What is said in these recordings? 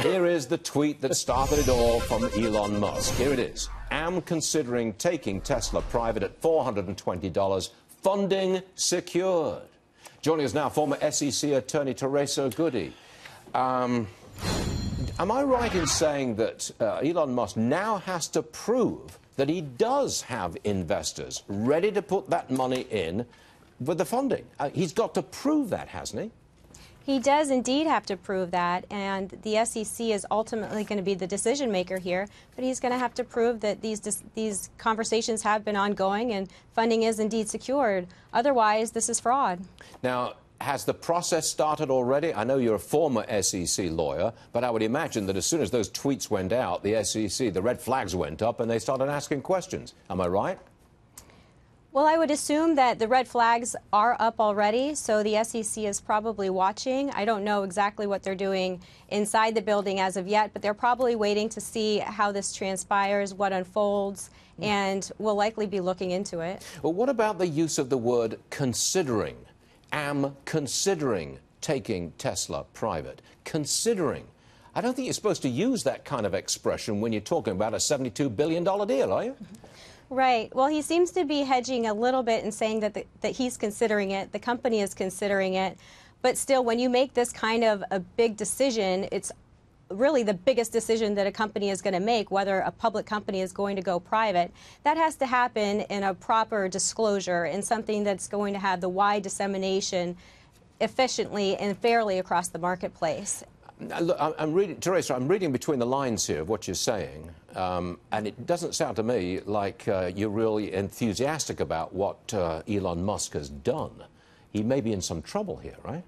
Here is the tweet that started it all from Elon Musk. Here it is. Am considering taking Tesla private at $420. Funding secured. Joining us now, former SEC attorney Teresa Goody. Am I right in saying that Elon Musk now has to prove that he does have investors ready to put that money in with the funding? He's got to prove that, hasn't he? He does indeed have to prove that, and the SEC is ultimately going to be the decision maker here, but he's going to have to prove that these conversations have been ongoing and funding is indeed secured. Otherwise, this is fraud. Now, has the process started already? I know you're a former SEC lawyer, but I would imagine that as soon as those tweets went out, the SEC, the red flags went up and they started asking questions. Am I right? Well, I would assume that the red flags are up already, so the SEC is probably watching. I don't know exactly what they're doing inside the building as of yet, but they're probably waiting to see how this transpires, what unfolds, and will likely be looking into it. Well, what about the use of the word considering? Am considering taking Tesla private. Considering. I don't think you're supposed to use that kind of expression when you're talking about a $72 billion deal, are you? Right. Well, he seems to be hedging a little bit and saying that he's considering it, the company is considering it. But still, when you make this kind of a big decision, it's really the biggest decision that a company is going to make, whether a public company is going to go private. That has to happen in a proper disclosure and something that's going to have the wide dissemination efficiently and fairly across the marketplace. Look, I'm reading, Teresa, I'm reading between the lines here of what you're saying, and it doesn't sound to me like you're really enthusiastic about what Elon Musk has done. He may be in some trouble here, right?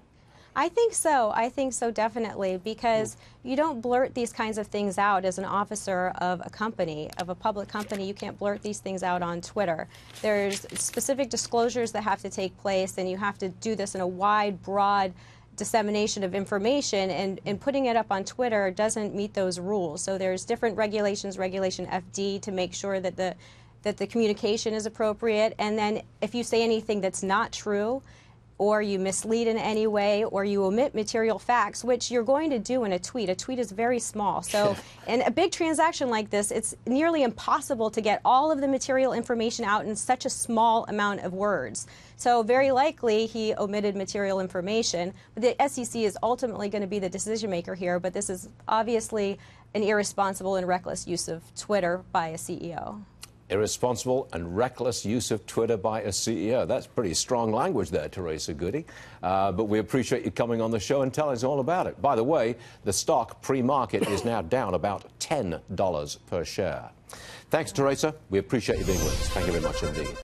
I think so. I think so, definitely, because you don't blurt these kinds of things out as an officer of a company, of a public company. You can't blurt these things out on Twitter. There's specific disclosures that have to take place, and you have to do this in a wide, broad dissemination of information, and putting it up on Twitter doesn't meet those rules. So there's different regulations, Regulation FD, to make sure that the communication is appropriate. And then if you say anything that's not true, or you mislead in any way, or you omit material facts, which you're going to do in a tweet. A tweet is very small. So in a big transaction like this, it's nearly impossible to get all of the material information out in such a small amount of words. So very likely he omitted material information. But the SEC is ultimately going to be the decision maker here, but this is obviously an irresponsible and reckless use of Twitter by a CEO. Irresponsible and reckless use of Twitter by a CEO. That's pretty strong language there, Teresa Goody. But we appreciate you coming on the show and telling us all about it. By the way, the stock pre-market is now down about $10 per share. Thanks, Teresa. We appreciate you being with us. Thank you very much indeed.